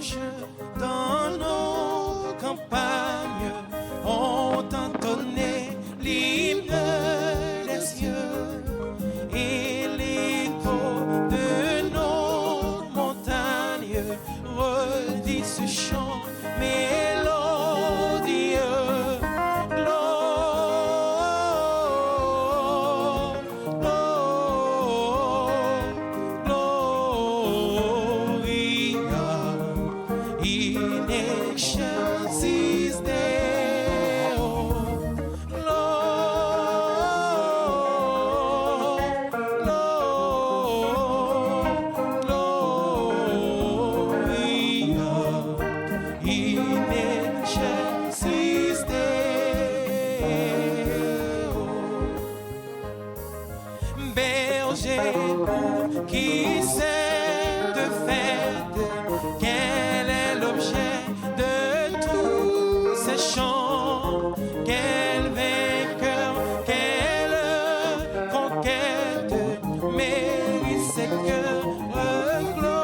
anges dans nos campagnes ont entonné l'hymne des cieux et l'écho de nos montagnes redit ce chant mélodieux. Qui sait de fait quel est l'objet de tous ces chants? Quel vainqueur, quelle conquête mérite ces cœurs glorieux?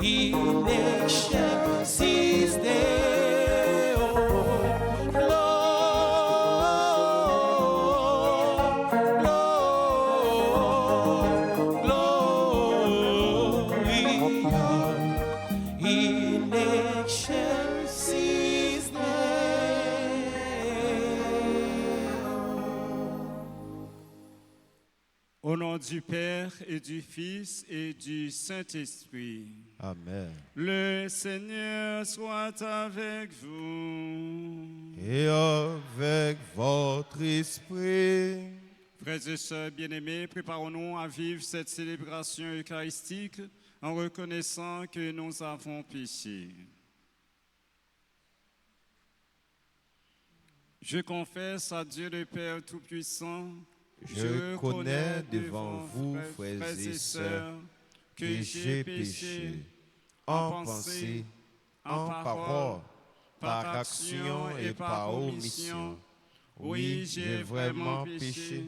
In excelsis Deo, Gloria, in excelsis Deo. Au nom du Père et du Fils et du Saint-Esprit. Amen. Le Seigneur soit avec vous. Et avec votre esprit. Frères et sœurs bien-aimés, préparons-nous à vivre cette célébration eucharistique en reconnaissant que nous avons péché. Je confesse à Dieu le Père Tout-Puissant. Je reconnais devant vous, frères et sœurs, que j'ai péché en pensée, en parole, par action et par omission. Oui, j'ai vraiment péché.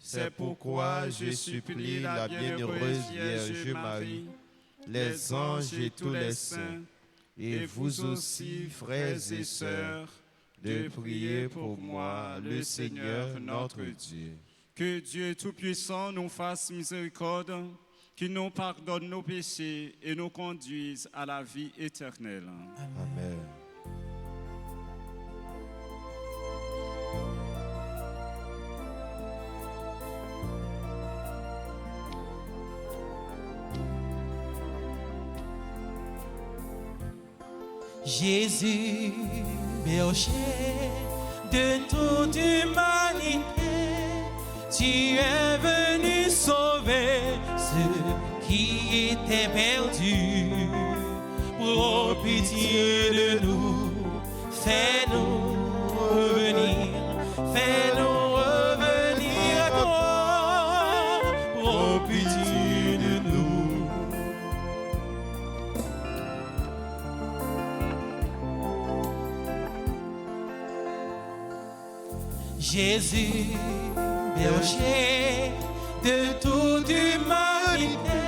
C'est pourquoi je supplie la bienheureuse Vierge Marie, les anges et tous les saints, et vous aussi, frères et sœurs, de prier pour moi, le Seigneur notre Dieu. Que Dieu Tout-Puissant nous fasse miséricorde, qu'il nous pardonne nos péchés et nous conduise à la vie éternelle. Amen. Jésus, berger de toute humanité, tu es venu sauver ceux qui étaient perdus. Prends pitié de nous, fais-nous revenir, fais-nous revenir à toi. Prends pitié de nous. Jésus, berger de toute humanité,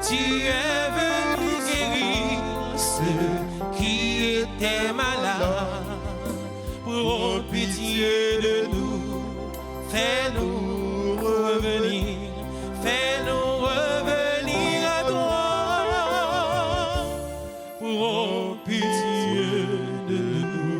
tu es venu guérir ceux qui étaient malades. Prends pitié de nous, fais-nous revenir, fais-nous revenir à toi. Prends pitié de nous.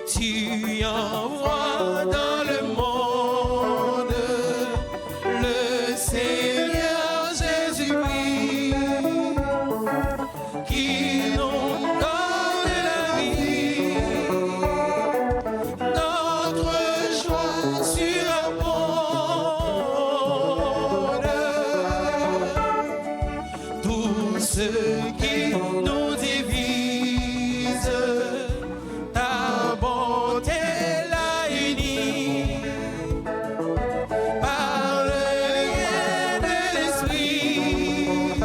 tu envoies dans le monde le Seigneur Jésus-Christ, qui nous donne la vie, notre joie surabonde. Tout ce qui nous divise, ta bonté l'a uni par le lien de l'esprit,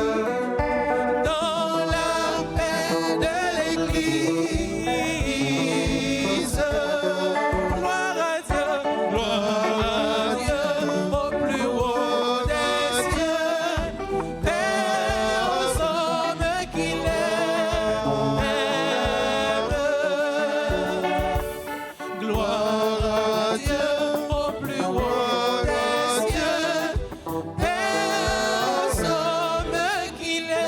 dans la paix de l'Église. Gloire à Dieu, au plus haut des cieux, Père aux hommes qu'il aime. Gloire à Dieu au plus haut des cieux, Père aux hommes qu'il aime.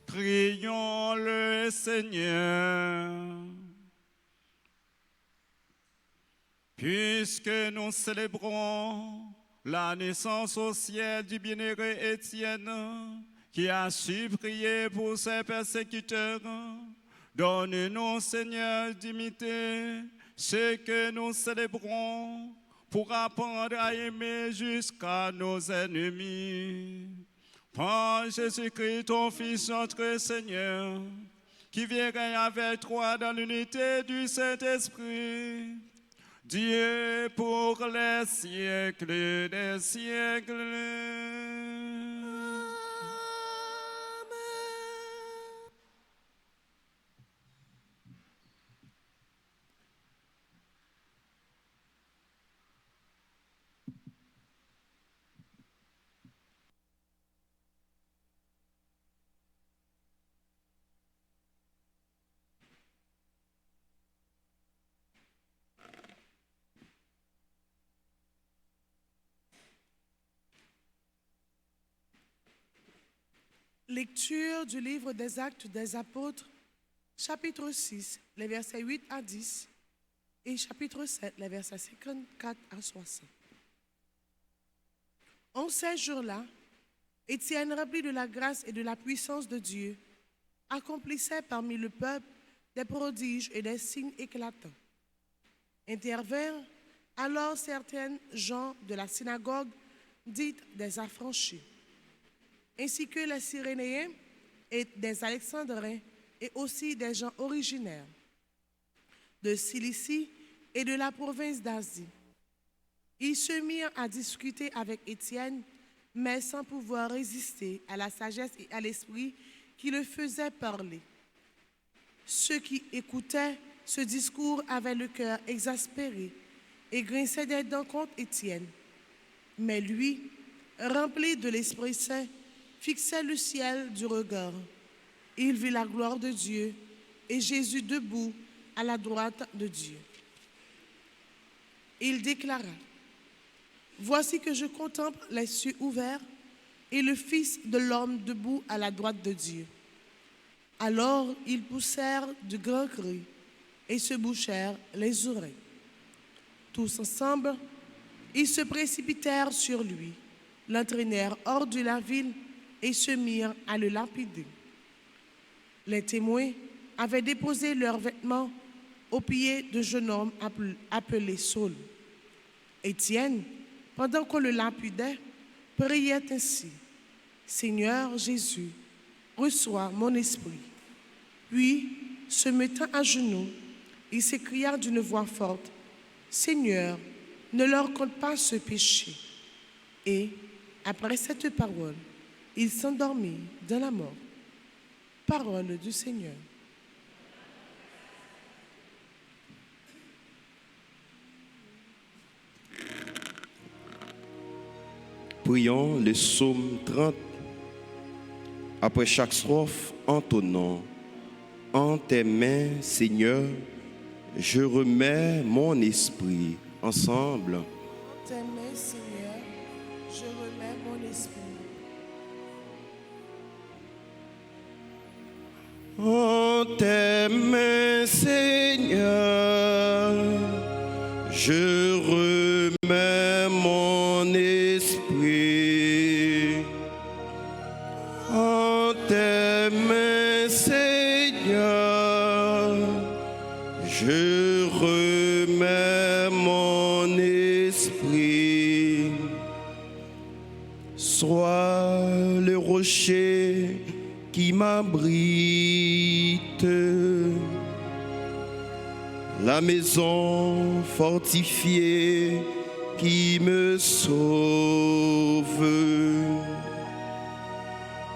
Prions le Seigneur. Puisque nous célébrons la naissance au ciel du bienheureux Étienne, qui a su prier pour ses persécuteurs, donne-nous, Seigneur, d'imiter ce que nous célébrons pour apprendre à aimer jusqu'à nos ennemis. Par Jésus-Christ, ton Fils, notre Seigneur, qui vient avec toi dans l'unité du Saint-Esprit, Dieu pour les siècles des siècles. Lecture du livre des Actes des Apôtres, chapitre 6, les versets 8 à 10, et chapitre 7, les versets 54 à 60. En ces jours-là, Étienne, rempli de la grâce et de la puissance de Dieu, accomplissait parmi le peuple des prodiges et des signes éclatants. Intervinrent alors certains gens de la synagogue dite des Affranchis, ainsi que les Cyrénéens et des Alexandrins, et aussi des gens originaires de Cilicie et de la province d'Asie. Ils se mirent à discuter avec Étienne, mais sans pouvoir résister à la sagesse et à l'esprit qui le faisait parler. Ceux qui écoutaient ce discours avaient le cœur exaspéré et grinçaient des dents contre Étienne. Mais lui, rempli de l'Esprit Saint, fixait le ciel du regard. Il vit la gloire de Dieu et Jésus debout à la droite de Dieu. Il déclara: Voici que je contemple les cieux ouverts et le Fils de l'homme debout à la droite de Dieu. Alors ils poussèrent de grands cris et se bouchèrent les oreilles. Tous ensemble, ils se précipitèrent sur lui, l'entraînèrent hors de la ville et se mirent à le lapider. Les témoins avaient déposé leurs vêtements aux pieds de jeune homme appelé Saul. Étienne, pendant qu'on le lapidait, priait ainsi: Seigneur Jésus, reçois mon esprit. Puis, se mettant à genoux, il s'écria d'une voix forte: Seigneur, ne leur compte pas ce péché. Et, après cette parole, il s'endormit dans la mort. Parole du Seigneur. Prions le psaume 30. Après chaque strophe, entonnons: En tes mains, Seigneur, je remets mon esprit. Ensemble. En tes mains, Seigneur, je remets mon esprit. En tes mains, Seigneur, je remets mon esprit. En tes mains, Seigneur, je remets mon esprit. Sois le rocher qui m'abrite, la maison fortifiée qui me sauve.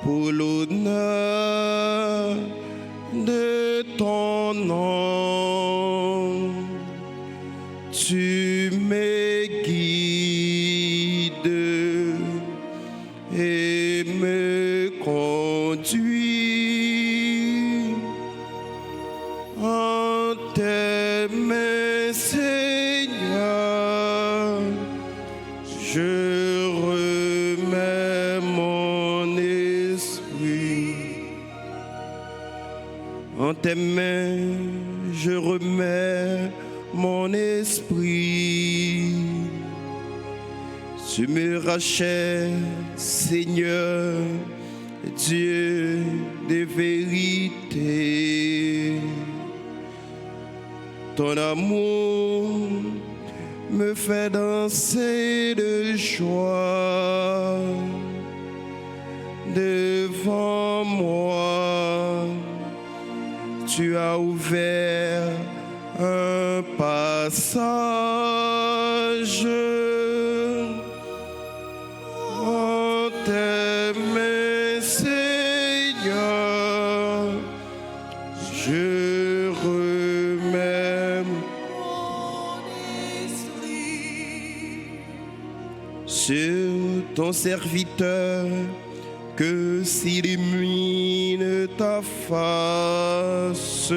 Pour l'honneur de ton nom, tu me guides et me conduis. En tes mains, Seigneur, je remets mon esprit. En tes mains, je remets mon esprit. Tu me rachètes, Seigneur, Dieu de vérité. Ton amour me fait danser de joie. Devant moi, tu as ouvert un passage. En tes mains, Seigneur, je remets mon esprit sur ton serviteur, que s'illumine ta face.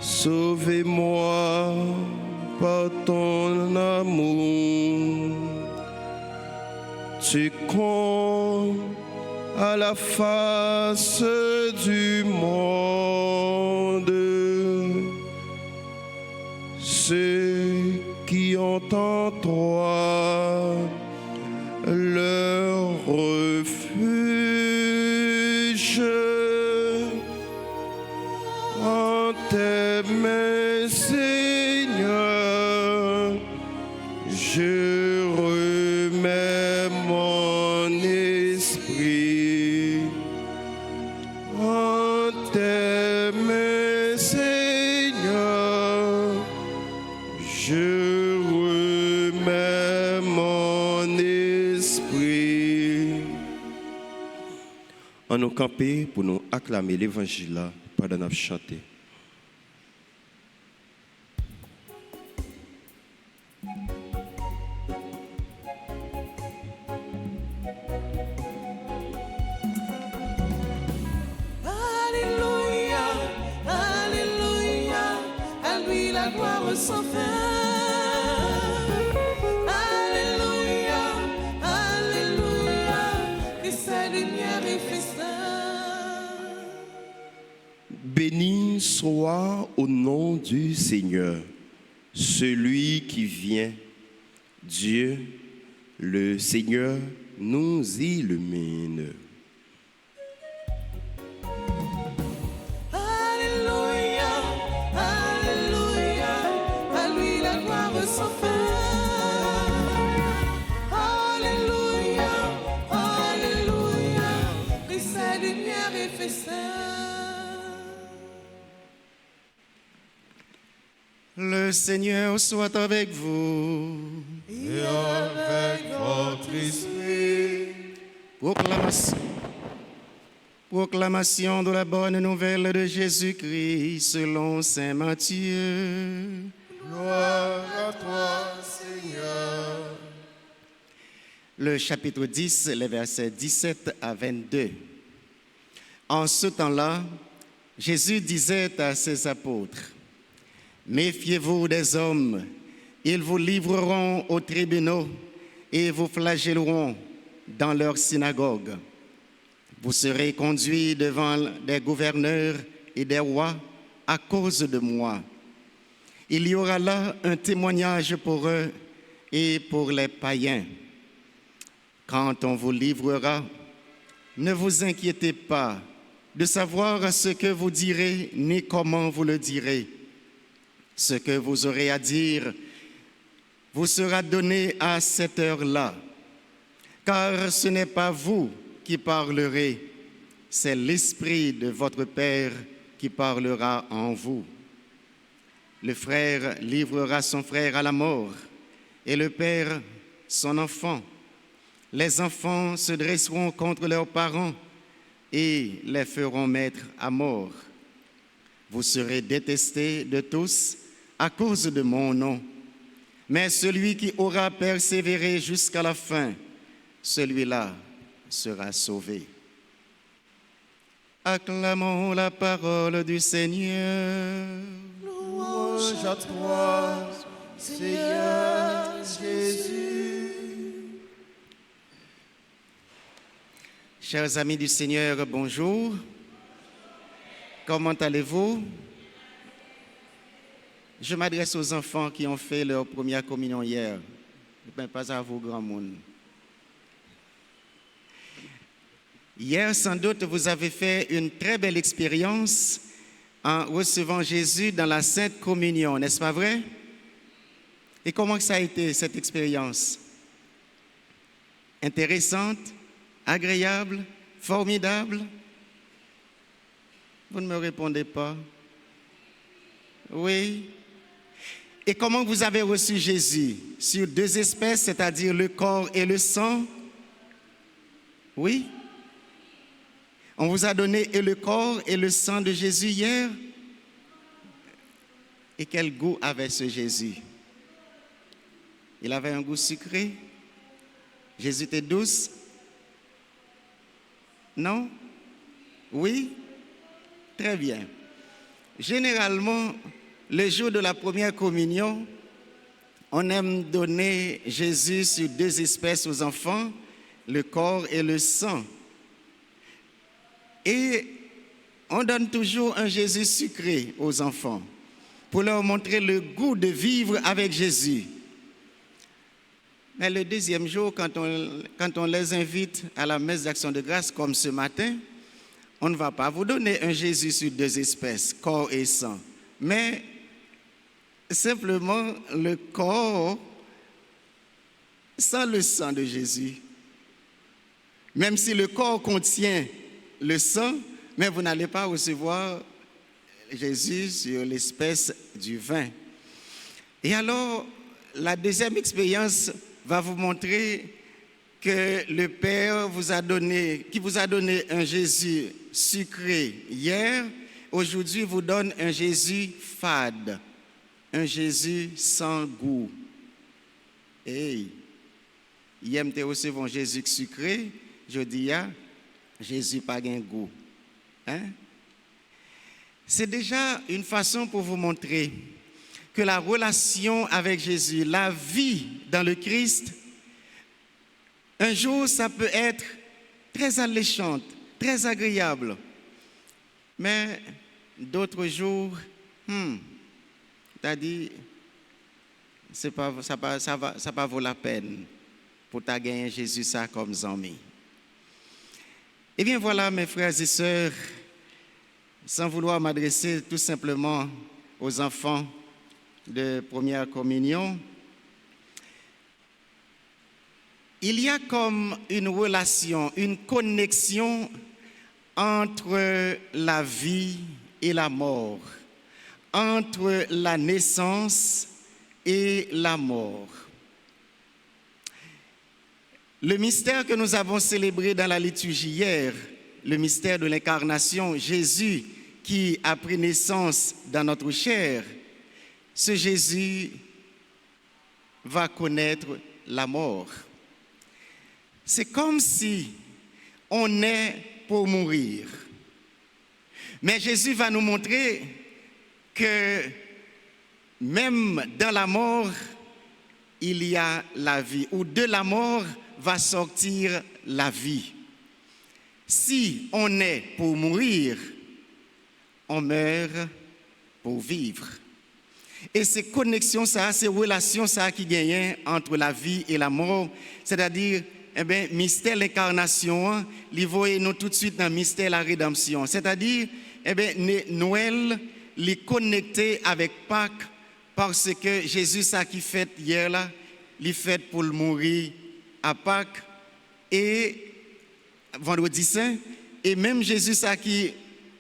Sauvez-moi par ton amour. Tu comptes à la face du monde ceux qui ont en toi leur refuge. En tes mains, Seigneur, je remets mon esprit. En tes mains, Seigneur, je remets mon esprit. On nous camper pour nous acclamer l'évangile là pendant nous chanter. Alléluia, Alléluia, à lui la gloire sans fin. Alléluia, Alléluia, et sa lumière est festin. Béni soit au nom du Seigneur, celui qui vient. Dieu, le Seigneur, nous illumine. Alléluia, Alléluia, à lui la gloire sans fin. Alléluia, Alléluia, et sa lumière est festin. Le Seigneur soit avec vous. Et avec votre esprit. Proclamation de la bonne nouvelle de Jésus-Christ selon saint Matthieu. Gloire à toi, Seigneur. Le chapitre 10, les versets 17 à 22. En ce temps-là, Jésus disait à ses apôtres, « Méfiez-vous des hommes, ils vous livreront aux tribunaux et vous flagelleront dans leurs synagogues. Vous serez conduits devant des gouverneurs et des rois à cause de moi. Il y aura là un témoignage pour eux et pour les païens. Quand on vous livrera, ne vous inquiétez pas de savoir ce que vous direz ni comment vous le direz. Ce que vous aurez à dire vous sera donné à cette heure-là, car ce n'est pas vous qui parlerez, c'est l'Esprit de votre Père qui parlera en vous. Le frère livrera son frère à la mort et le père son enfant. Les enfants se dresseront contre leurs parents et les feront mettre à mort. Vous serez détestés de tous à cause de mon nom, mais celui qui aura persévéré jusqu'à la fin, celui-là sera sauvé. Acclamons la parole du Seigneur. Louange à toi, Seigneur Jésus. Chers amis du Seigneur, bonjour. Comment allez-vous? Je m'adresse aux enfants qui ont fait leur première communion hier. Pas à vous, grand monde. Hier, sans doute, vous avez fait une très belle expérience en recevant Jésus dans la Sainte Communion, n'est-ce pas vrai? Et comment ça a été, cette expérience? Intéressante, agréable, formidable? Vous ne me répondez pas. Oui. Et comment vous avez reçu Jésus? Sur deux espèces, c'est-à-dire le corps et le sang? Oui. On vous a donné et le corps et le sang de Jésus hier? Et quel goût avait ce Jésus? Il avait un goût sucré? Jésus était douce? Non? Oui? Très bien. Généralement, le jour de la première communion, on aime donner Jésus sur deux espèces aux enfants, le corps et le sang. Et on donne toujours un Jésus sucré aux enfants pour leur montrer le goût de vivre avec Jésus. Mais le deuxième jour, quand on les invite à la messe d'action de grâce, comme ce matin, on ne va pas vous donner un Jésus sur deux espèces, corps et sang, mais simplement le corps sans le sang de Jésus. Même si le corps contient le sang, mais vous n'allez pas recevoir Jésus sur l'espèce du vin. Et alors, la deuxième expérience va vous montrer que le Père qui vous a donné un Jésus sucré hier, aujourd'hui vous donne un Jésus fade, un Jésus sans goût. Hey, hier me recevons Jésus sucré, je dis Jésus pas gain goût. Hein? C'est déjà une façon pour vous montrer que la relation avec Jésus, la vie dans le Christ, un jour ça peut être très alléchante, très agréable, mais d'autres jours, t'as dit, ça va vaut la peine pour ta gagner Jésus ça comme ami. Eh bien voilà, mes frères et sœurs, sans vouloir m'adresser tout simplement aux enfants de première communion, il y a comme une relation, une connexion entre la vie et la mort, entre la naissance et la mort. Le mystère que nous avons célébré dans la liturgie hier, le mystère de l'incarnation, Jésus qui a pris naissance dans notre chair, ce Jésus va connaître la mort. C'est comme si on est pour mourir. Mais Jésus va nous montrer que même dans la mort, il y a la vie, ou de la mort va sortir la vie. Si on est pour mourir, on meurt pour vivre. Et ces connexions, ces relations qui gagnent entre la vie et la mort, c'est-à-dire, mystère de l'incarnation, il voit nous tout de suite dans le mystère de la rédemption. C'est-à-dire, Noël, il est connecté avec Pâques parce que Jésus, ça qui fait hier là, il fait pour le mourir à Pâques et vendredi saint. Et même Jésus, ça qui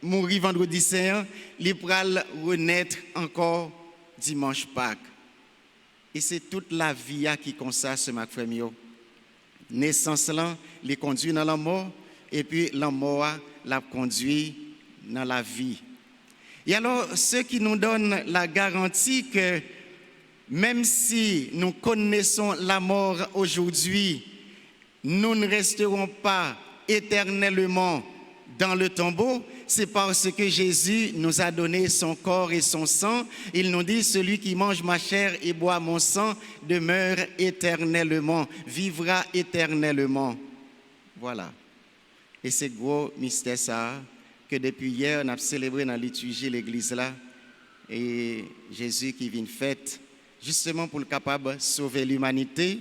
mourit vendredi saint, il va renaître encore dimanche Pâques. Et c'est toute la vie qui comme ça, ce frère. Naissance là, les conduit dans la mort, et puis la mort la conduit dans la vie. Et alors, ce qui nous donne la garantie que même si nous connaissons la mort aujourd'hui, nous ne resterons pas éternellement dans le tombeau, c'est parce que Jésus nous a donné son corps et son sang. Il nous dit, celui qui mange ma chair et boit mon sang demeure éternellement, vivra éternellement. Voilà. Et c'est gros mystère ça, que depuis hier, on a célébré dans la liturgie l'église là, et Jésus qui vient fête, justement pour le capable de sauver l'humanité.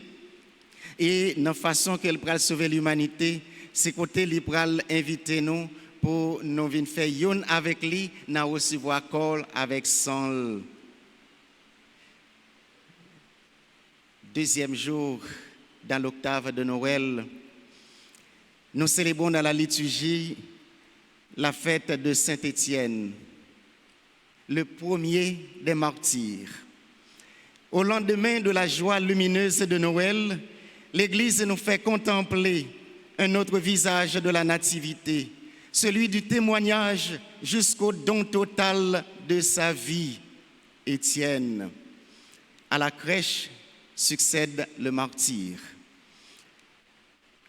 Et dans la façon qu'elle peut sauver l'humanité, c'est côté il peut inviter nous pour nous venir faire yon avec lui, nous recevoir corps avec sang. Deuxième jour dans l'octave de Noël, nous célébrons dans la liturgie la fête de Saint-Étienne, le premier des martyrs. Au lendemain de la joie lumineuse de Noël, l'Église nous fait contempler un autre visage de la nativité, celui du témoignage jusqu'au don total de sa vie, Étienne. À la crèche succède le martyr.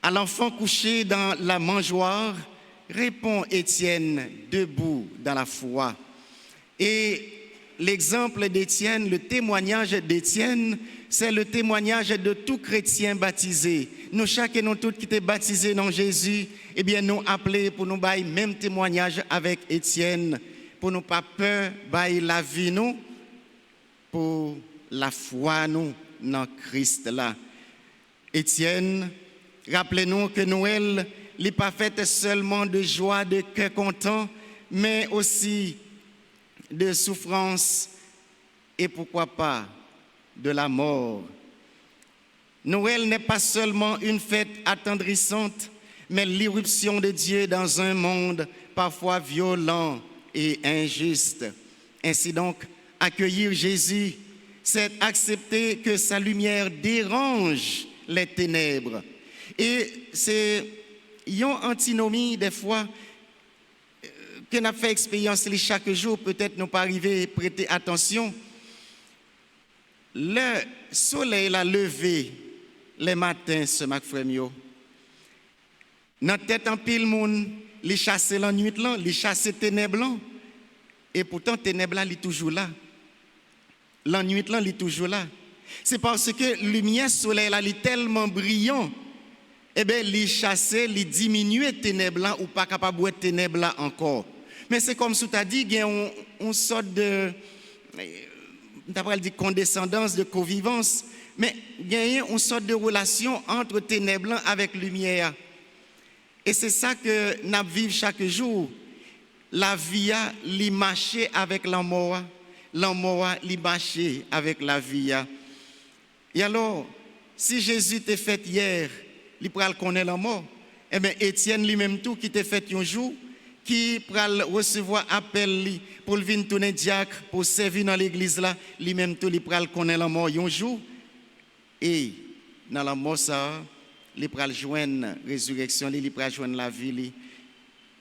À l'enfant couché dans la mangeoire, répond Étienne, debout dans la foi. Et l'exemple d'Étienne, le témoignage d'Étienne, c'est le témoignage de tout chrétien baptisé. Nous, chacun nous tous qui étaient baptisés dans Jésus, eh bien, nous appelés pour nous bailler même témoignage avec Étienne, pour nous pas peur, bailler la vie nous, pour la foi nous dans Christ là. Étienne, rappelez-nous que Noël n'est pas fait seulement de joie, de cœur content, mais aussi de souffrance et pourquoi pas de la mort. Noël n'est pas seulement une fête attendrissante, mais l'irruption de Dieu dans un monde parfois violent et injuste. Ainsi donc, accueillir Jésus, c'est accepter que sa lumière dérange les ténèbres. Et c'est une antinomie des fois que nous avons fait expérience chaque jour, peut-être nous pas arriver à prêter attention. Le soleil l'a levé les matins, ce frère. Notre tête en pile monde, les chasser la nuit, les chasser ténèbres. Et pourtant, ténèbres là, il est toujours là. La nuit là, il est toujours là. C'est parce que la lumière soleil là, il est tellement brillant. Eh bien, les chasser, les diminuer ténèbres là, ou pas capable de ténèbres là encore. Mais c'est comme si tu as dit, il y a une sorte de condescendance, de covivence, mais il y a une sorte de relation entre ténèbres avec lumière. Et c'est ça que nous vivons chaque jour. La vie, elle marche avec la mort, elle marche avec la vie. Et alors, si Jésus t'a fait hier, il pourra connaître la mort. Eh bien, Étienne lui-même tout qui t'a fait un jour, qui pourra recevoir appel pour venir tourner diacre, pour servir dans l'église là, lui-même tout, il pourra connaître la mort un jour. Et dans la mort, ça, il pourra joindre la résurrection, il pourra joindre la vie.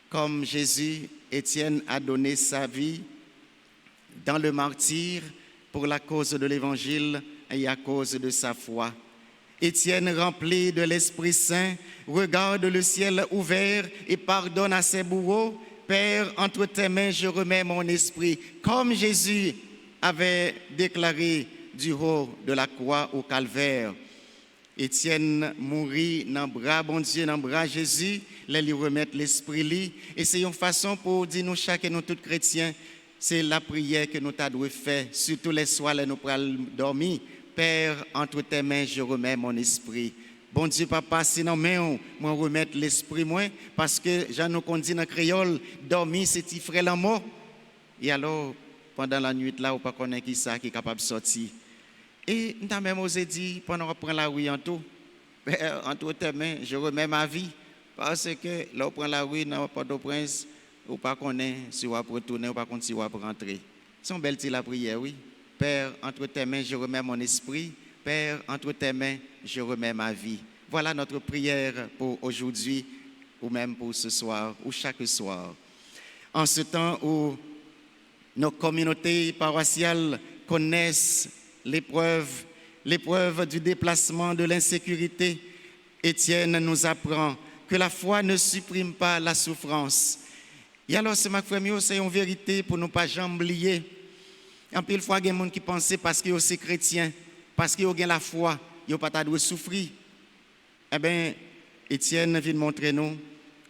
Comme Jésus, Étienne a donné sa vie dans le martyre pour la cause de l'évangile et à cause de sa foi. Étienne, rempli de l'Esprit Saint, regarde le ciel ouvert et pardonne à ses bourreaux. Père, entre tes mains, je remets mon esprit. Comme Jésus avait déclaré du haut de la croix au calvaire. Étienne mourit dans le bras, bon Dieu, dans le bras Jésus, les lui remettre l'esprit li. Et c'est une façon pour dire nous, chacun, nous tous chrétiens, c'est la prière que nous devons faire, surtout les soirs, nous pourrons dormir. Père, entre tes mains, je remets mon esprit. Bon Dieu, papa, sinon, moi, remettre l'esprit, moi, parce que, Jean nous dit dans le créole, dormir, c'est petit frère la mort. Et alors, pendant la nuit, là, on ne pas connaître qui ça qui est capable de sortir. Et nous avons même osé dire, pendant qu'on prend la rue en tout, Père, entre tes mains, je remets ma vie. Parce que là, on prend la rue dans Port-au-Prince, on ne pas connaître si on va retourner, on ne pas connaître si on va rentrer. C'est une belle la prière, oui. Père, entre tes mains, je remets mon esprit. Père, entre tes mains, je remets ma vie. Voilà notre prière pour aujourd'hui, ou même pour ce soir, ou chaque soir. En ce temps où nos communautés paroissiales connaissent l'épreuve du déplacement, de l'insécurité, Étienne nous apprend que la foi ne supprime pas la souffrance. Et alors, c'est ma frère, c'est une vérité pour ne pas jamais oublier. En pile fois, il y a des gens qui pensent parce qu'ils sont chrétiens, parce qu'ils ont la foi, ils n'ont pas de souffrir. Eh bien, Étienne vient montrer nous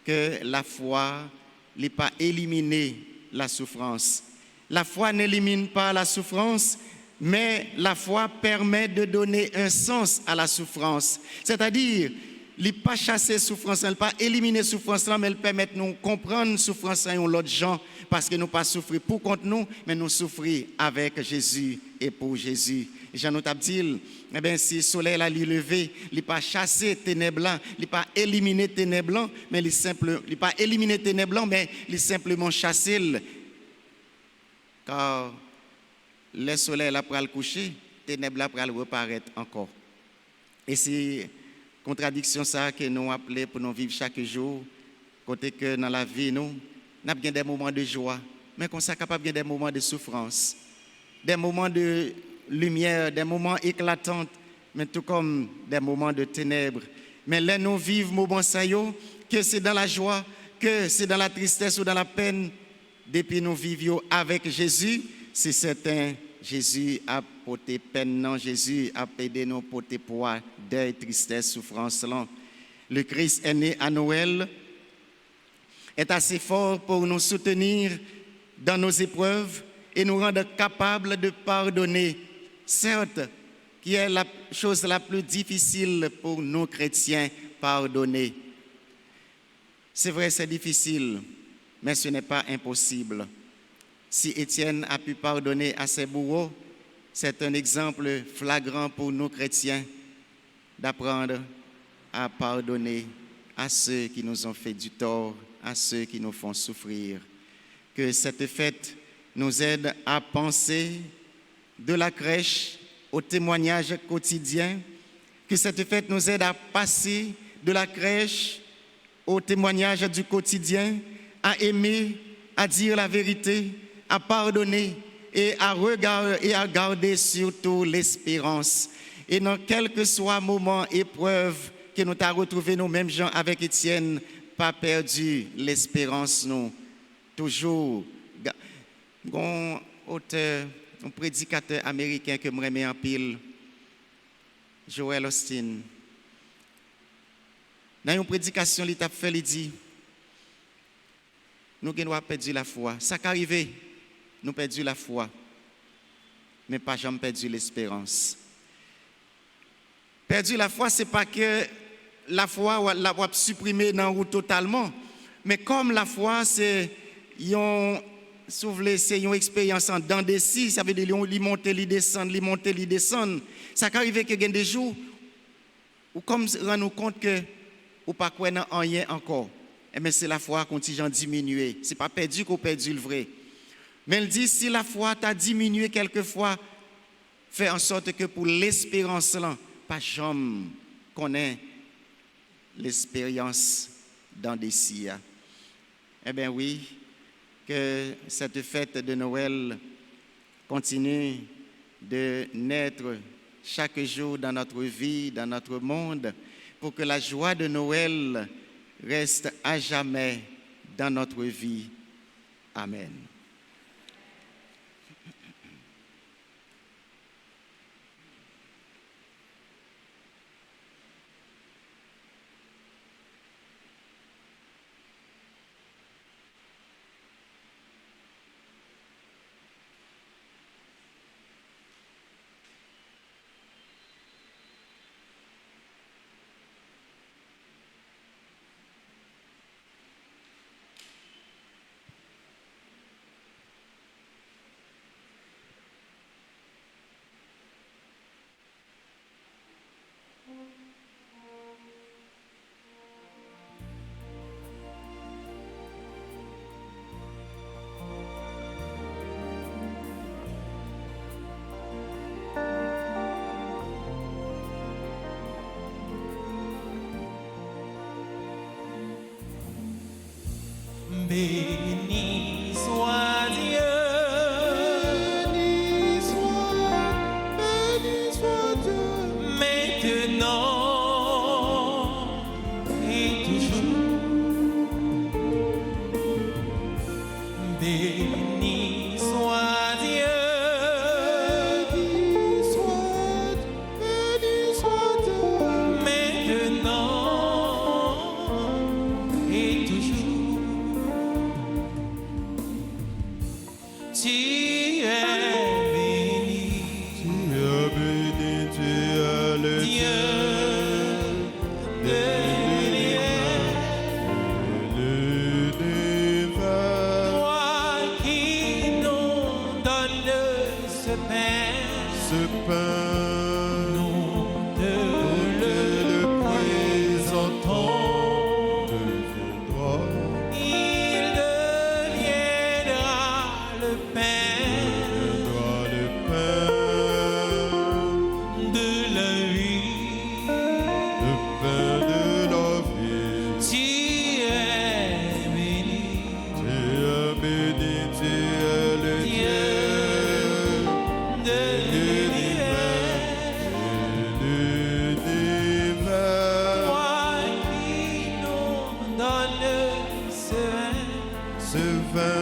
que la foi n'est pas éliminer la souffrance. La foi n'élimine pas la souffrance, mais la foi permet de donner un sens à la souffrance. C'est-à-dire, elle n'est pas chasser la souffrance, elle n'est pas éliminer la souffrance, mais elle permet de nous comprendre la souffrance à l'autre gens, parce que nous ne pas souffrir pour contre nous, mais nous souffrir avec Jésus et pour Jésus. Jean nous dit, eh bien, si le soleil a levé, il n'est pas chassé les ténèbres, il n'est pas éliminé les ténèbres, mais il n'est pas éliminé les ténèbres, mais il est simplement chassé. Car le soleil après le coucher, les ténèbres après le reparaître encore. Et c'est contradiction ça que nous appelons pour nous vivre chaque jour, côté que dans la vie nous avons des moments de joie, mais qu'on soit capable de des moments de souffrance, des moments de lumière, des moments éclatants, mais tout comme des moments de ténèbres. Mais là nous vivons moments ça que c'est dans la joie, que c'est dans la tristesse ou dans la peine, depuis nous vivions avec Jésus, c'est certain. Jésus a porté peine, non, Jésus a aidé nous porter poids, deuil, tristesse, souffrance. Là. Le Christ est né à Noël, est assez fort pour nous soutenir dans nos épreuves et nous rendre capables de pardonner. Certes, qui est la chose la plus difficile pour nous chrétiens, pardonner. C'est vrai, c'est difficile, mais ce n'est pas impossible. Si Étienne a pu pardonner à ses bourreaux, c'est un exemple flagrant pour nous chrétiens d'apprendre à pardonner à ceux qui nous ont fait du tort, à ceux qui nous font souffrir. Que cette fête nous aide à penser de la crèche au témoignage quotidien, que cette fête nous aide à passer de la crèche au témoignage du quotidien, à aimer, à dire la vérité, à pardonner et à regarder et à garder surtout l'espérance. Et dans quel que soit moment, épreuve que nous t'avons retrouvé nous-mêmes, Jean, avec Étienne, pas perdu l'espérance, nous. Toujours. Un auteur, un prédicateur américain que je remets en pile, Joel Austin. Dans une prédication, il a fait, il dit, nous avons perdu la foi. Ça qui arrive, nous avons perdu la foi, mais pas jamais perdu l'espérance. Perdu la foi, ce n'est pas que la foi l'a supprimée dans nous totalement, mais comme la foi, c'est une expérience en dents de scie, ça veut dire qu'il monte, il descend, il monte, il descend. Ça qui arrive que il y a des jours où, comme rend nous compte que ou pas quoi dans rien encore. Mais c'est la foi qui a diminué. Ce n'est pas perdu qu'on perdu le vrai. Mais il dit, si la foi t'a diminué quelquefois, fais en sorte que pour l'espérance, là, pas jamais connaît l'expérience dans des siens. Eh bien oui, que cette fête de Noël continue de naître chaque jour dans notre vie, dans notre monde, pour que la joie de Noël reste à jamais dans notre vie. Amen. Béni soit Dieu. Béni soit Dieu. Maintenant et toujours. Béni soit Dieu. Béni soit Dieu. Maintenant et toujours. Tu es béni, Tu es béni, tu es le Dieu Dieu de l'univers. toi qui nous donne ce pain, Ce pain, nous te le le présentons, présentons. deviendra Il deviendra le pain le pain, de la vie. le pain de la vie. Tu es béni, Tu es béni, tu es le Dieu Dieu de l'univers. l'univers. Toi qui nous donnes ce vin, Ce vin,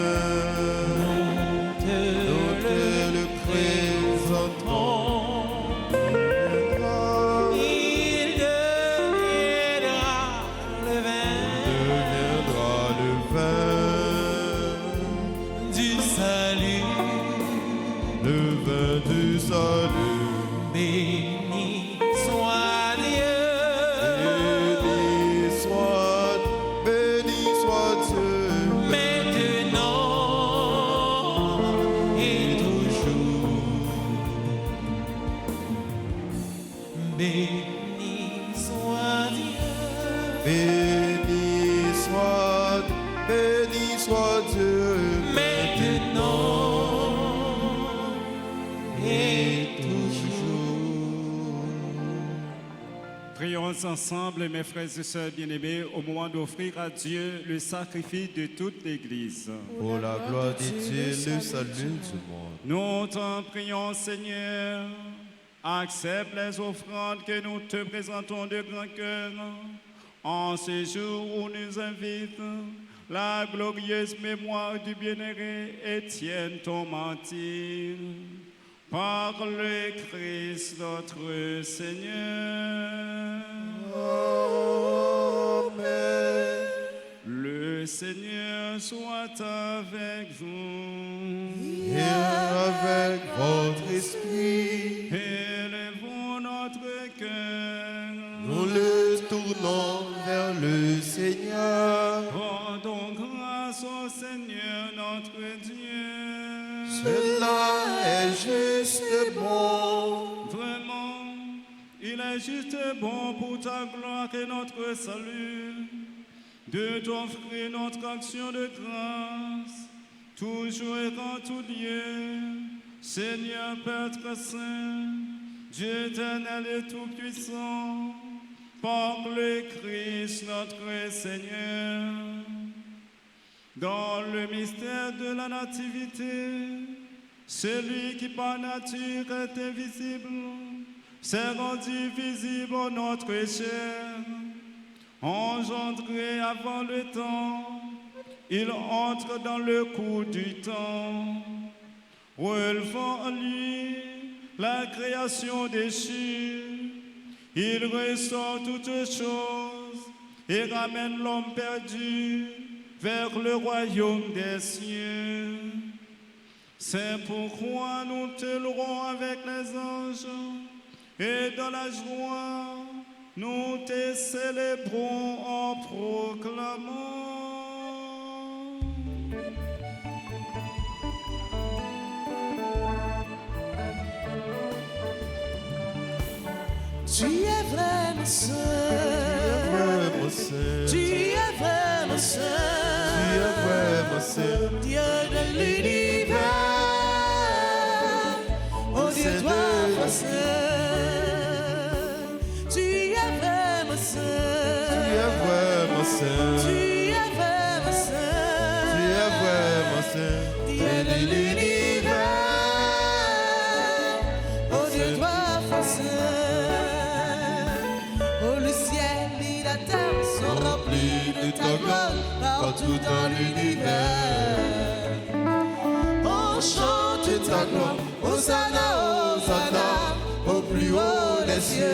nous te nous te le le présentons. présentons. Il deviendra le vin Deviendra le vin, du salut. le vin du salut. Béni soit Dieu. Béni soit Dieu. Maintenant et toujours. Béni soit Dieu. Béni soit Dieu. Maintenant et toujours. Prions ensemble, mes frères et sœurs bien-aimés, au moment d'offrir à Dieu le sacrifice de toute l'Église. Pour la gloire de Dieu, le salut du monde. Nous t'en prions, Seigneur. Accepte les offrandes que nous te présentons de grand cœur. En ce jour où nous invite la glorieuse mémoire du bienheureux Étienne, ton martyr. Par le Christ notre Seigneur. Amen. Le Seigneur soit avec vous. Et avec votre esprit, Élevons notre cœur. nous le tournons vers le Seigneur. Rendons grâce au Seigneur notre Dieu. Cela est juste bon. Vraiment, il est juste bon pour ta gloire et notre salut de t'offrir notre action de grâce, toujours et en tout lieu, Seigneur Père très saint, Dieu éternel et tout-puissant, par le Christ notre Seigneur. Dans le mystère de la nativité, celui qui par nature est invisible s'est rendu visible en notre chair. Engendré avant le temps, il entre dans le cours du temps, relevant en lui la création déchue. Il restaure toutes choses et ramène l'homme perdu vers le royaume des cieux. C'est pourquoi nous te louons avec les anges et dans la joie, nous te célébrons en proclamant. Tu es vraiment saint. Vraiment saint. Tu es vraiment saint. Tu es vraiment saint. Dieu de l'univers. Oh Dieu, Saint toi, de toi saint. Tu es vraiment saint. Tu es vraiment saint. Tu es vraiment saint. partout dans l'univers. On chante ta gloire, Hosanna, Hosanna, au plus haut des cieux.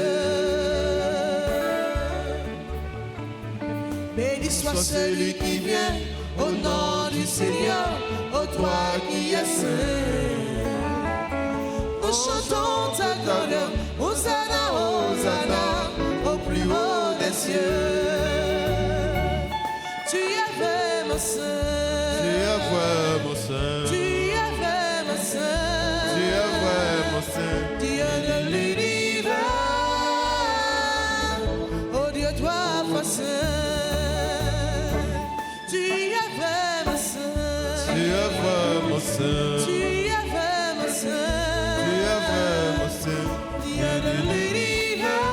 Béni soit celui qui vient au nom du Seigneur, ô toi qui es saint. Nous chantons ta grandeur, Hosanna, Hosanna, au plus haut des cieux. Tu es vraiment saint. Tu es vraiment saint. Tu es vraiment saint. Tu es vraiment saint. Dieu de l'univers, oh Dieu, toi, foi saint. Tu es vraiment saint. Tu es vraiment saint. Tu es vraiment saint. Tu es vraiment saint. Dieu de l'univers,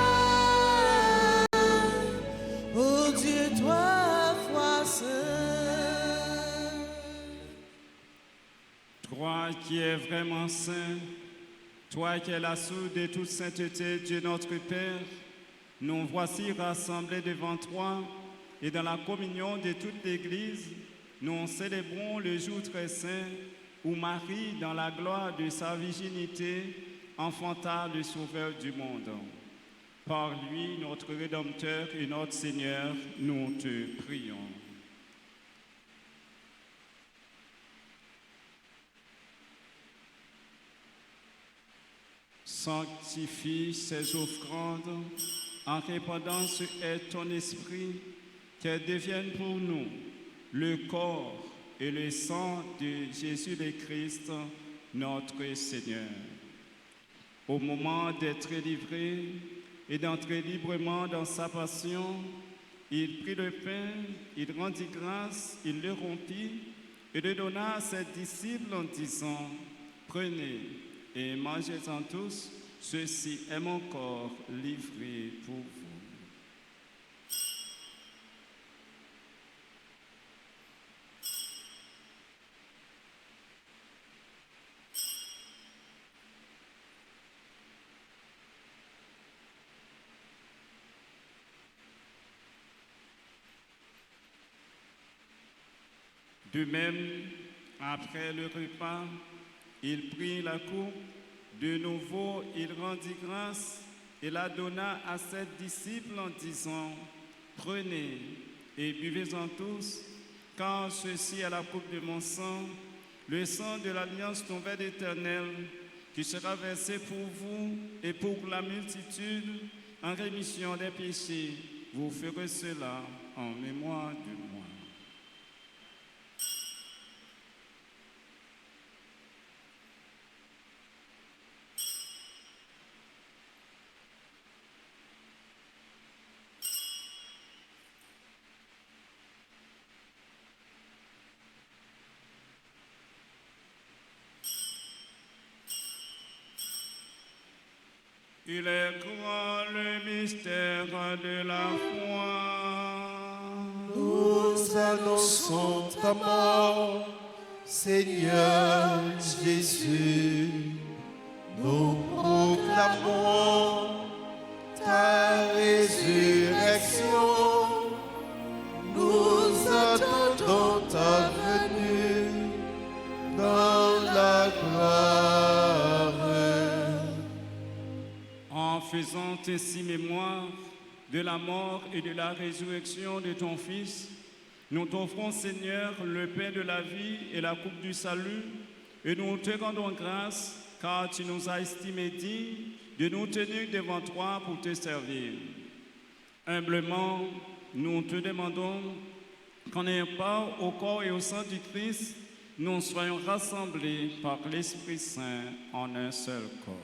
oh Dieu, toi, foi saint. Toi qui es vraiment saint, toi qui es la source de toute sainteté, Dieu notre Père, nous voici rassemblés devant toi et dans la communion de toute l'Église, nous célébrons le jour très saint où Marie, dans la gloire de sa virginité, enfanta le Sauveur du monde. Par lui, notre Rédempteur et notre Seigneur, nous te prions. Sanctifie ces offrandes en répandant sur elles ton esprit, qu'elles deviennent pour nous le corps et le sang de Jésus le Christ, notre Seigneur. Au moment d'être livré et d'entrer librement dans sa passion, il prit le pain, il rendit grâce, il le rompit et le donna à ses disciples en disant, « Prenez et mangez-en tous, ceci est mon corps livré pour vous. » De même, après le repas, il prit la coupe, de nouveau il rendit grâce et la donna à ses disciples en disant, « Prenez et buvez-en tous, car ceci est la coupe de mon sang, le sang de l'alliance nouvelle éternelle, qui sera versé pour vous et pour la multitude en rémission des péchés. Vous ferez cela en mémoire de moi. » Il est grand le mystère de la foi. Nous annonçons ta mort, Seigneur Jésus. Nous proclamons ta résurrection. Nous attendons ta venue dans la gloire. En faisant ainsi mémoire de la mort et de la résurrection de ton Fils, nous t'offrons, Seigneur, le pain de la vie et la coupe du salut, et nous te rendons grâce, car tu nous as estimés dignes de nous tenir devant toi pour te servir. Humblement, nous te demandons qu'en ayant part au corps et au sang du Christ, nous soyons rassemblés par l'Esprit Saint en un seul corps.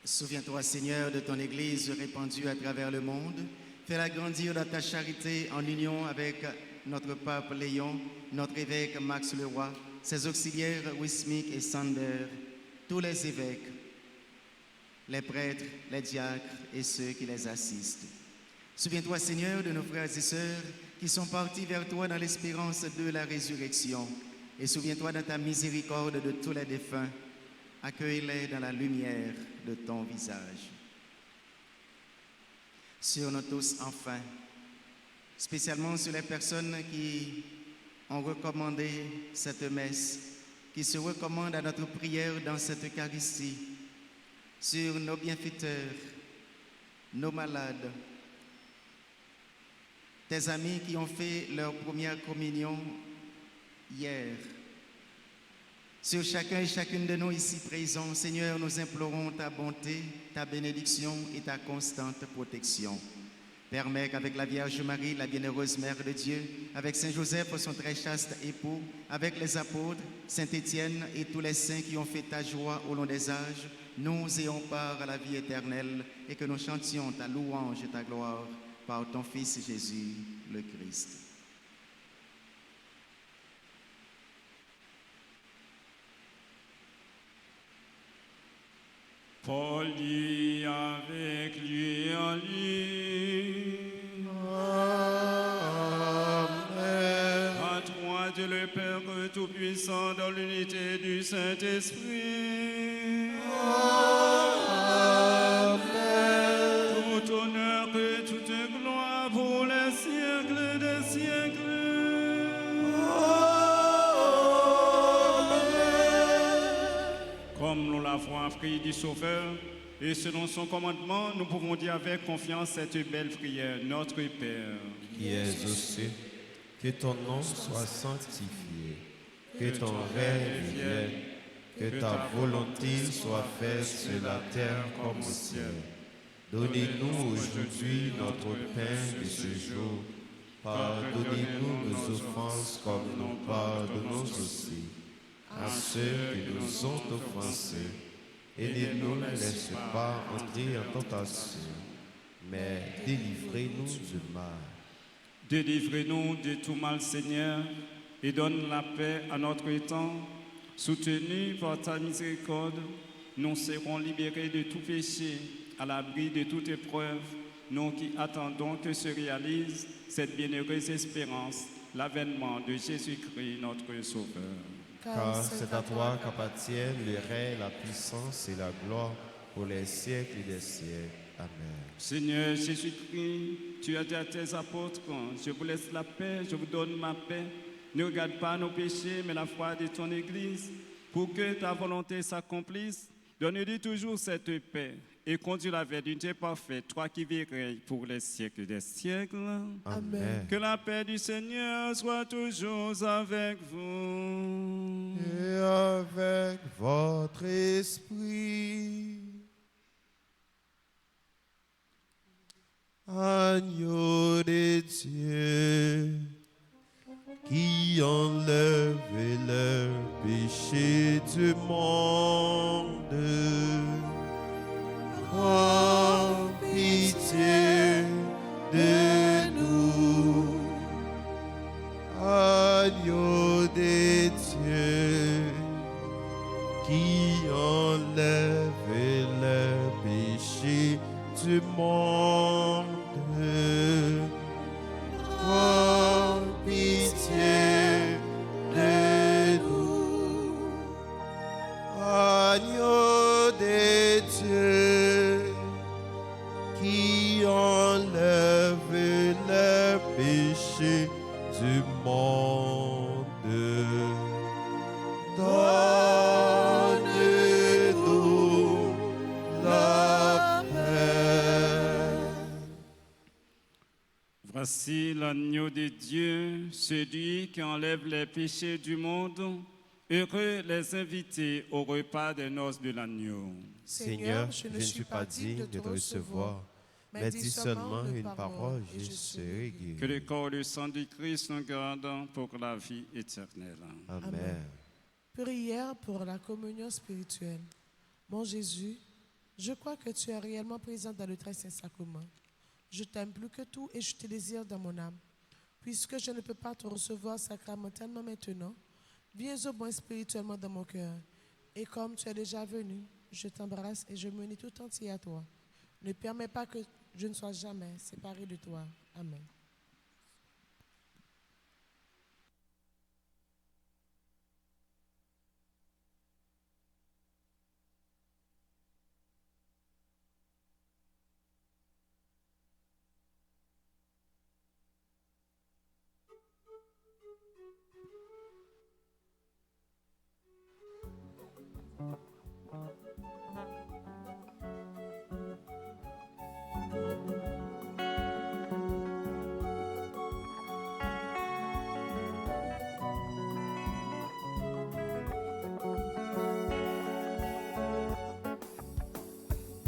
Souviens-toi, Seigneur, de ton Église répandue à travers le monde. Fais-la grandir dans ta charité en union avec notre pape Léon, notre évêque Max Leroy, ses auxiliaires Wismik et Sander, tous les évêques, les prêtres, les diacres et ceux qui les assistent. Souviens-toi, Seigneur, de nos frères et sœurs qui sont partis vers toi dans l'espérance de la résurrection. Et souviens-toi dans ta miséricorde de tous les défunts. Accueille-les dans la lumière de ton visage. sur nous tous enfin, spécialement sur les personnes qui ont recommandé cette messe, qui se recommandent à notre prière dans cette Eucharistie, sur nos bienfaiteurs, nos malades, tes amis qui ont fait leur première communion hier. Sur chacun et chacune de nous ici présents, Seigneur, nous implorons ta bonté, ta bénédiction et ta constante protection. Permets qu'avec la Vierge Marie, la bienheureuse Mère de Dieu, avec Saint Joseph, son très chaste époux, avec les apôtres, Saint Étienne et tous les saints qui ont fait ta joie au long des âges, nous ayons part à la vie éternelle et que nous chantions ta louange et ta gloire par ton Fils Jésus, le Christ. Paul dit avec lui en lui. Amen. À toi, Dieu le Père Tout-Puissant, dans l'unité du Saint-Esprit. Amen. Tout honneur et toute gloire pour les siècles des siècles. Comme nous l'avons appris du Sauveur, et selon son commandement, nous pouvons dire avec confiance cette belle prière. Notre Père, Qui es aux cieux, que ton nom soit sanctifié, que ton règne vienne, que ta volonté soit faite sur la terre comme au ciel. Donnez-nous aujourd'hui notre pain de ce jour. Pardonnez-nous nos offenses comme nous pardonnons aussi à ceux qui nous ont offensés. Et ne nous laisse pas entrer en tentation, mais délivrez-nous du mal. délivrez-nous de tout mal, Seigneur, et donne la paix à notre temps. Soutenus par ta miséricorde, nous serons libérés de tout péché, à l'abri de toute épreuve, nous qui attendons que se réalise cette bienheureuse espérance, l'avènement de Jésus-Christ, notre Sauveur. Car c'est à toi qu'appartiennent le règne, la puissance et la gloire pour les siècles des siècles. Amen. Seigneur Jésus-Christ, tu as dit à tes apôtres, je vous laisse la paix, je vous donne ma paix. Ne regarde pas nos péchés, mais la foi de ton Église. Pour que ta volonté s'accomplisse, donne-lui toujours cette paix et conduis-la vers l'unité parfaite, toi qui vieilles pour les siècles des siècles. Amen. Que la paix du Seigneur soit toujours avec vous. Et avec votre esprit. Agneau de Dieu, qui enlève le péché du monde, prends pitié de nous. Agneau de Dieu, qui enlève le péché du monde, prends pitié de nous. Agneau de Dieu, qui enlève le péché du monde, donne-nous la paix. Voici l'agneau de Dieu, celui qui enlève les péchés du monde. Heureux les invités au repas des noces de l'agneau. Seigneur, je ne suis pas digne de te recevoir, mais dis seulement une parole et je serai guéri. Que le corps et le sang du Christ nous gardent pour la vie éternelle. Amen. Prière pour la communion spirituelle. Mon Jésus, je crois que tu es réellement présent dans le très saint sacrement. Je t'aime plus que tout et je te désire dans mon âme. Puisque je ne peux pas te recevoir sacramentellement maintenant, viens au moins spirituellement dans mon cœur. Et comme tu es déjà venu, je t'embrasse et je me unis tout entier à toi. Ne permets pas que je ne sois jamais séparé de toi. Amen.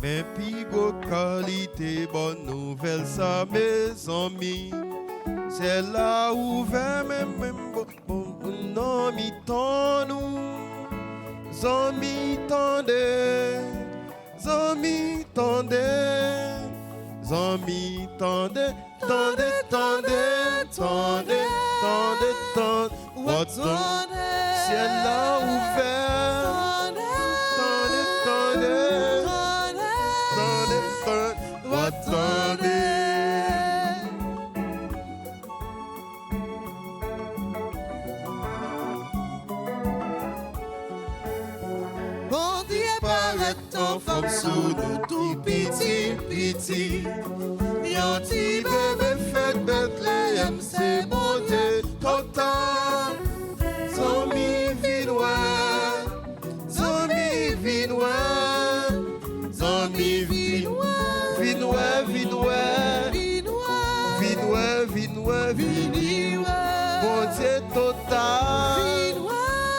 Mais pigo qualité, bonne nouvelle, ça, mes amis. C'est là où vers même bon, non, mi ton nous. Zami tendez, zami tendez, zami tendez, tendez, tendez, tendez, tendez, tendez. Votre ciel là ouvert. Tendez, tendez, tendez, tendez, attendez. Bon Dieu paraît ton forme sous nous tout petit, petit. Yon ti bébé fait Bethléem, c'est beauté totale. Zombie vinois, zombie vinois, zombie vinois, Vinois, vinois, vinois, vinois, vinois, vinois, bon Dieu total. vinois,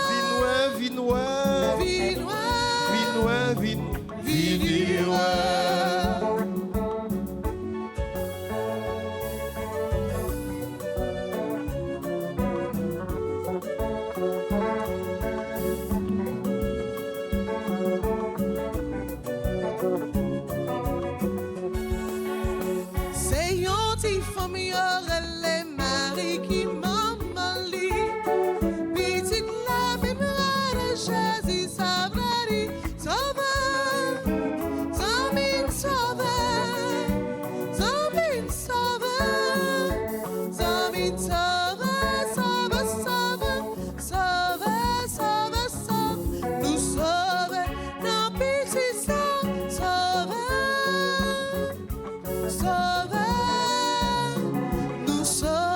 Vinois, vinois, vinois, vinois, vinois. C'est yon ti femme yorele mari qui maman li. Petite la mémoire de Jésus savrari. Sauveur, Zamin sauveur, Zamin sauveur, Zamin sauveur, sauveur, sauveur, sauveur, sauveur, sauveur. Nous sauveur, non petit sauveur. Sauveur, nous sauveur.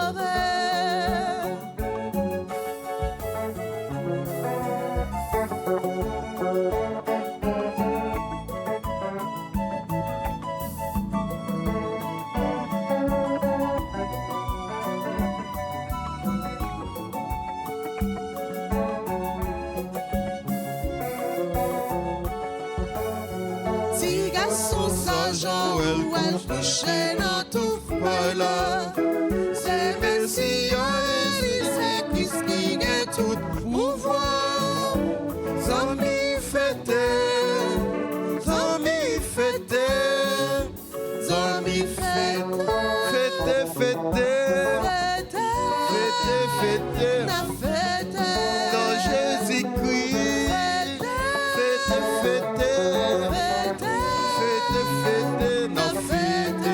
Si garçon Saint-Jean où elle couchait dans tout voilà. C'est Messie c'est Christ qui gagne tout pouvoir. Zami fête, Zami fête, Zami fête, fête, fête, fête, fête, na fête, dans Jésus-Christ. Fête, fête, fête, fête, fête, na non, fête.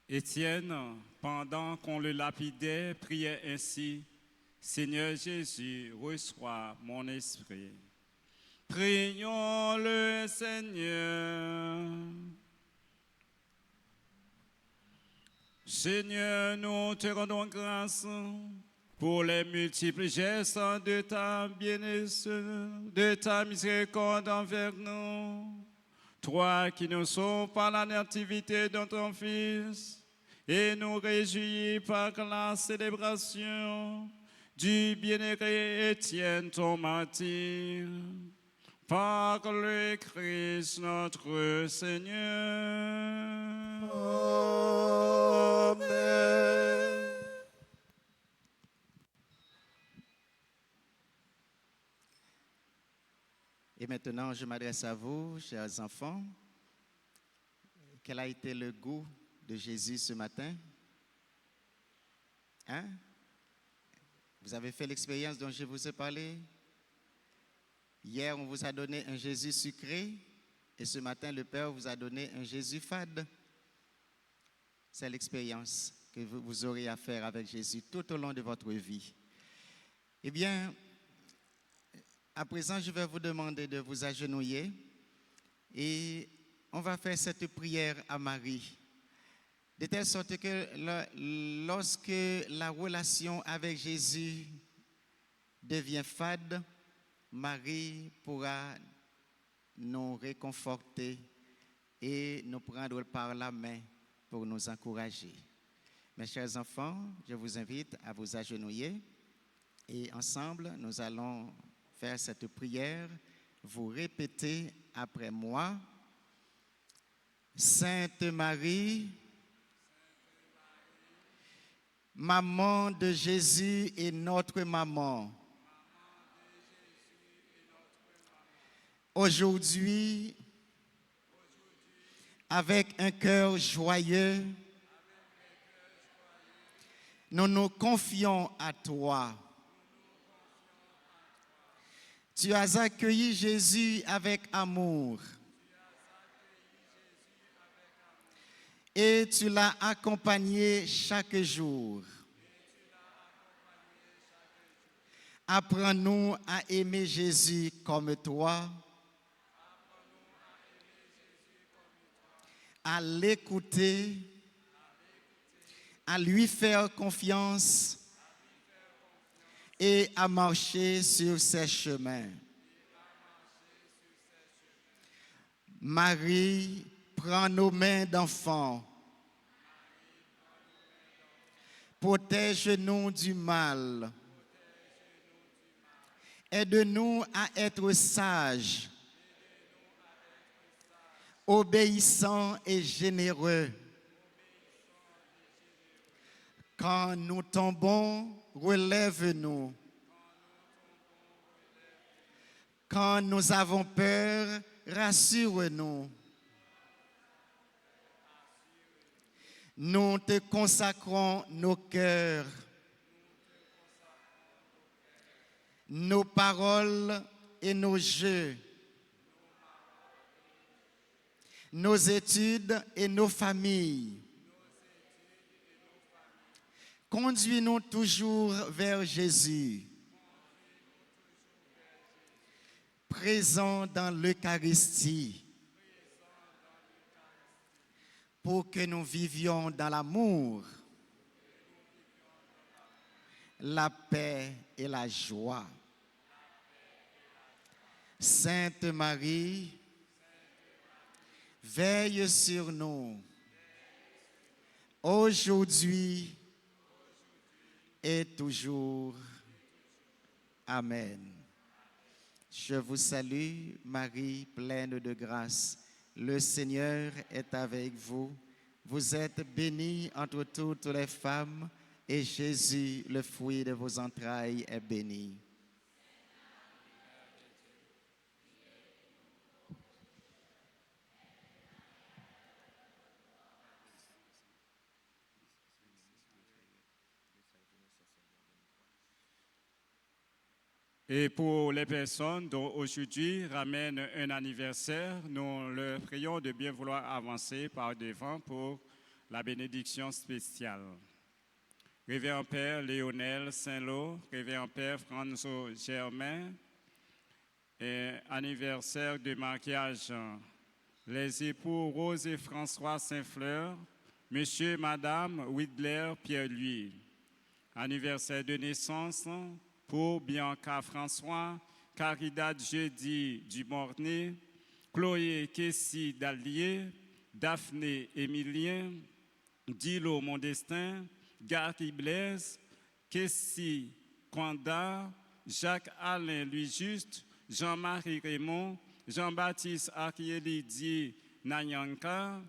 Étienne, pendant qu'on le lapidait, priait ainsi: Seigneur Jésus, reçois mon esprit. Prions le Seigneur. Seigneur, nous te rendons grâce pour les multiples gestes de ta miséricorde envers nous. Toi qui nous sauves par la nativité de ton Fils et nous réjouis par la célébration du bienheureux Étienne, ton martyr, par le Christ notre Seigneur. Amen. Et maintenant, je m'adresse à vous, chers enfants. Quel a été le goût de Jésus ce matin? Hein? Vous avez fait l'expérience dont je vous ai parlé? Hier, on vous a donné un Jésus sucré et ce matin, le Père vous a donné un Jésus fade. C'est l'expérience que vous aurez à faire avec Jésus tout au long de votre vie. Eh bien, à présent, je vais vous demander de vous agenouiller et on va faire cette prière à Marie. De telle sorte que lorsque la relation avec Jésus devient fade, Marie pourra nous réconforter et nous prendre par la main pour nous encourager. Mes chers enfants, je vous invite à vous agenouiller et ensemble, nous allons faire cette prière. Vous répétez après moi. Sainte Marie, maman de Jésus et notre maman, aujourd'hui, avec un cœur joyeux, nous nous confions à toi. Tu as accueilli Jésus avec amour et tu l'as accompagné chaque jour. Apprends-nous à aimer Jésus comme toi, à l'écouter, à lui faire confiance et à marcher sur ses chemins. Marie, prends nos mains d'enfants. Protège-nous du mal. Aide-nous à être sages, obéissants et généreux. Quand nous tombons, relève-nous. Quand nous avons peur, rassure-nous. Nous te consacrons nos cœurs, nos paroles et nos jeux, nos études et nos familles. Conduis-nous toujours vers Jésus, présent dans l'Eucharistie, pour que nous vivions dans l'amour, la paix et la joie. Sainte Marie, veille sur nous, aujourd'hui et toujours. Amen. Je vous salue, Marie, pleine de grâce. Le Seigneur est avec vous. Vous êtes bénie entre toutes les femmes, et Jésus, le fruit de vos entrailles, est béni. Et pour les personnes dont aujourd'hui ramènent un anniversaire, nous leur prions de bien vouloir avancer par devant pour La bénédiction spéciale. Révérend Père Léonel Saint-Lô, Révérend Père François Germain, et anniversaire de mariage, les époux Rose et François Saint-Fleur, Monsieur et Madame Widler Pierre-Louis. Anniversaire de naissance pour Bianca François, Caridad Jeudi Dumornay, Chloé Kessie Dallier, Daphné Émilien, Dilo Mondestin, Gary Blaise, Kessie Kwanda, Jacques-Alain Louis-Juste, Jean-Marie Raymond, Jean-Baptiste Arielidi Nayanka,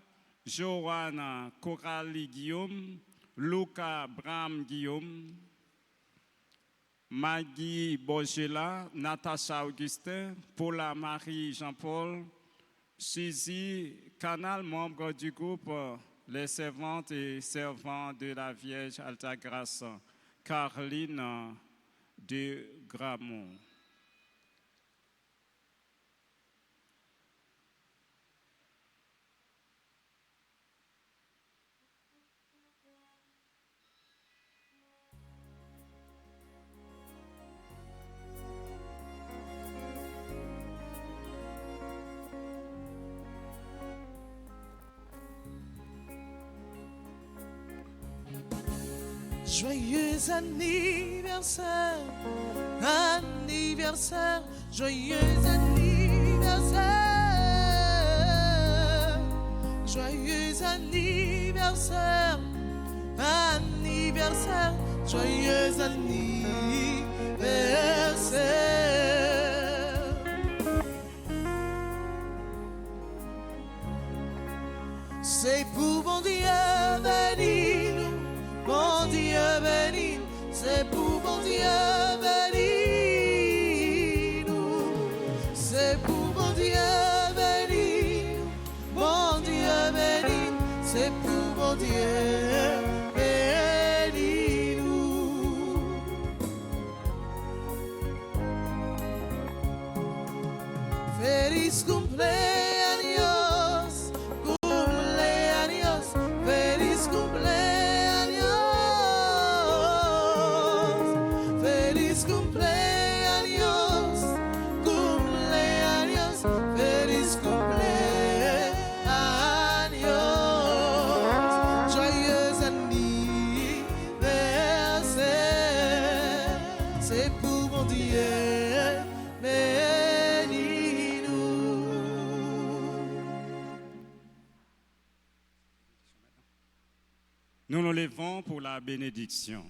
Joanna Coralie Guillaume, Luca Bram Guillaume, Maggie Bogela, Natacha Augustin, Paula Marie Jean-Paul, Suzy Canal, membre du groupe Les Servantes et Servants de la Vierge Altagrace, Caroline de Gramont. Joyeux anniversaire, anniversaire, joyeux anniversaire, joyeux anniversaire, anniversaire, joyeux anniversaire. C'est pour bon Dieu béni nous. Bon Dieu béni, c'est pour bon Dieu béni nous. C'est pour bon Dieu béni, bon Dieu béni, c'est pour bon Dieu béni nous. Feliz cumpleaños, cumpleaños, feliz cumpleaños. Nous nous levons pour la bénédiction.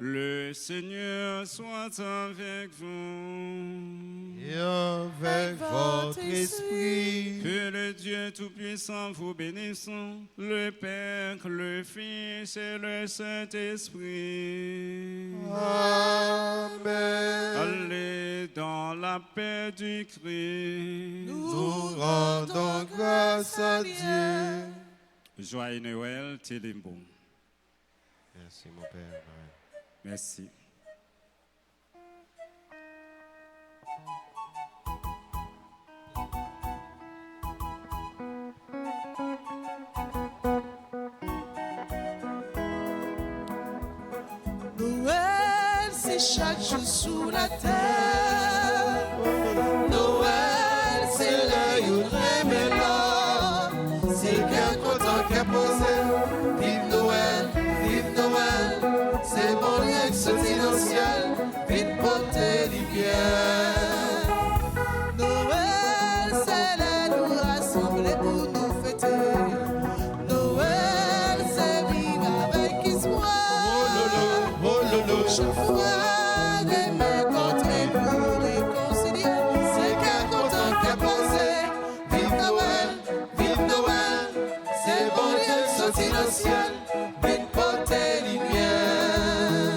Le Seigneur soit avec vous. Et avec votre esprit. Que le Dieu Tout-Puissant vous bénisse, le Père, le Fils et le Saint-Esprit. Amen. Allez dans la paix du Christ. Nous rendons grâce à Dieu. Joyeux Noël, Télémbo. Merci mon Père. Merci. Noël, c'est chaque jour sous la terre. Noël, c'est l'œil où remet l'homme. C'est qu'un content qu'à poser. Vive Noël, c'est bon Dieu qui sortit dans le ciel. Vite porter lumière. Noël, c'est là nous rassembler pour nous fêter. Noël, c'est vivre avec espoir. Chaque fois des mains contre pour réconcilier. C'est qu'un content qu'à poser. Vive Noël, c'est bon Dieu qui sortit dans le ciel. Vite porter lumière.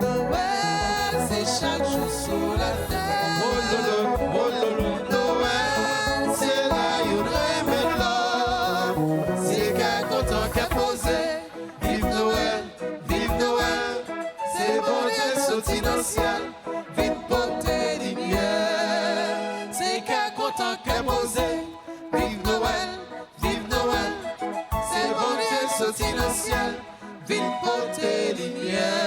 Noël, c'est chaque jour sous la terre. Noël, c'est là où remet l'homme. C'est qu'un content qu'à poser. Vive Noël, c'est bon Dieu sorti dans le ciel. Vite porter lumière. C'est qu'un sorti dans le ciel, vin porter lumière.